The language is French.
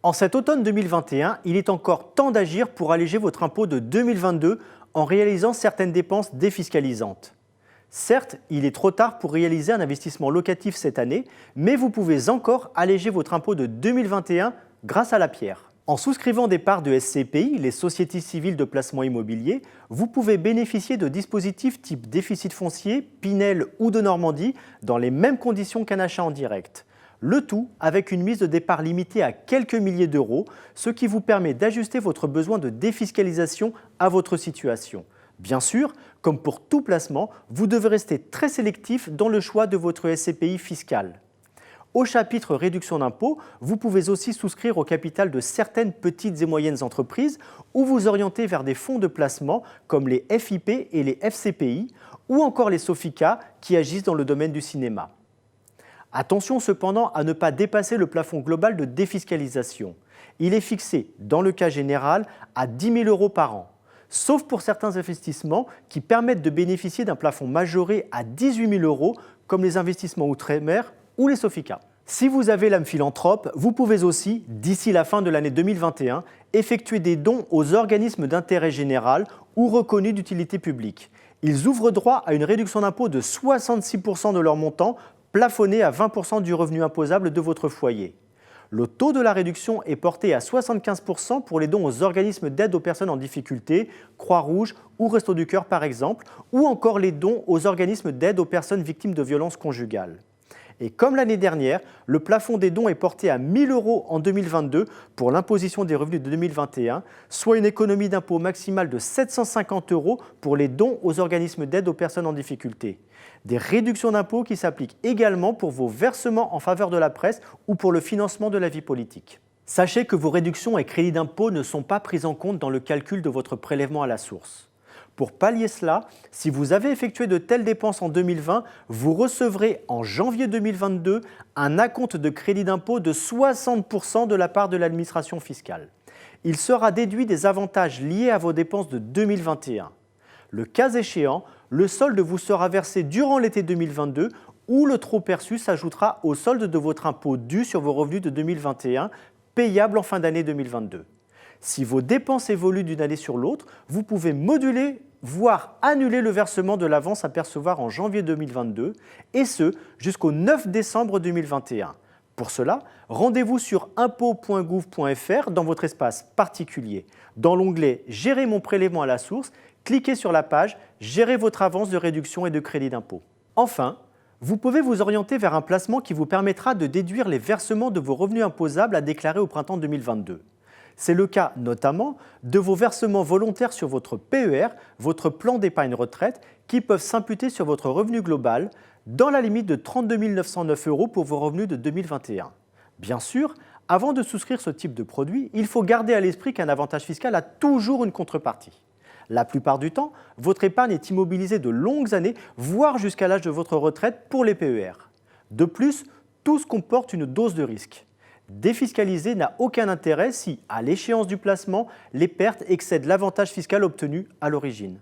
En cet automne 2021, il est encore temps d'agir pour alléger votre impôt de 2022 en réalisant certaines dépenses défiscalisantes. Certes, il est trop tard pour réaliser un investissement locatif cette année, mais vous pouvez encore alléger votre impôt de 2021 grâce à la pierre. En souscrivant des parts de SCPI, les sociétés civiles de placement immobilier, vous pouvez bénéficier de dispositifs type déficit foncier, Pinel ou de Normandie dans les mêmes conditions qu'un achat en direct. Le tout avec une mise de départ limitée à quelques milliers d'euros, ce qui vous permet d'ajuster votre besoin de défiscalisation à votre situation. Bien sûr, comme pour tout placement, vous devez rester très sélectif dans le choix de votre SCPI fiscal. Au chapitre réduction d'impôts, vous pouvez aussi souscrire au capital de certaines petites et moyennes entreprises ou vous orienter vers des fonds de placement comme les FIP et les FCPI ou encore les Sofica qui agissent dans le domaine du cinéma. Attention cependant à ne pas dépasser le plafond global de défiscalisation. Il est fixé, dans le cas général, à 10 000 € par an, sauf pour certains investissements qui permettent de bénéficier d'un plafond majoré à 18 000 € comme les investissements outre-mer ou les Sofica. Si vous avez l'âme philanthrope, vous pouvez aussi, d'ici la fin de l'année 2021, effectuer des dons aux organismes d'intérêt général ou reconnus d'utilité publique. Ils ouvrent droit à une réduction d'impôt de 66 % de leur montant, plafonné à 20 % du revenu imposable de votre foyer. Le taux de la réduction est porté à 75 % pour les dons aux organismes d'aide aux personnes en difficulté, Croix-Rouge ou Restos du Cœur par exemple, ou encore les dons aux organismes d'aide aux personnes victimes de violences conjugales. Et comme l'année dernière, le plafond des dons est porté à 1 000 € en 2022 pour l'imposition des revenus de 2021, soit une économie d'impôt maximale de 750 € pour les dons aux organismes d'aide aux personnes en difficulté. Des réductions d'impôts qui s'appliquent également pour vos versements en faveur de la presse ou pour le financement de la vie politique. Sachez que vos réductions et crédits d'impôt ne sont pas pris en compte dans le calcul de votre prélèvement à la source. Pour pallier cela, si vous avez effectué de telles dépenses en 2020, vous recevrez en janvier 2022 un acompte de crédit d'impôt de 60 % de la part de l'administration fiscale. Il sera déduit des avantages liés à vos dépenses de 2021. Le cas échéant, le solde vous sera versé durant l'été 2022 ou le trop perçu s'ajoutera au solde de votre impôt dû sur vos revenus de 2021, payable en fin d'année 2022. Si vos dépenses évoluent d'une année sur l'autre, vous pouvez moduler, voire annuler le versement de l'avance à percevoir en janvier 2022, et ce, jusqu'au 9 décembre 2021. Pour cela, rendez-vous sur impôts.gouv.fr dans votre espace particulier. Dans l'onglet « Gérer mon prélèvement à la source », cliquez sur la page « Gérer votre avance de réduction et de crédit d'impôt ». Enfin, vous pouvez vous orienter vers un placement qui vous permettra de déduire les versements de vos revenus imposables à déclarer au printemps 2022. C'est le cas notamment de vos versements volontaires sur votre PER, votre plan d'épargne retraite, qui peuvent s'imputer sur votre revenu global dans la limite de 32 909 € pour vos revenus de 2021. Bien sûr, avant de souscrire ce type de produit, il faut garder à l'esprit qu'un avantage fiscal a toujours une contrepartie. La plupart du temps, votre épargne est immobilisée de longues années, voire jusqu'à l'âge de votre retraite pour les PER. De plus, tous comportent une dose de risque. Défiscaliser n'a aucun intérêt si, à l'échéance du placement, les pertes excèdent l'avantage fiscal obtenu à l'origine.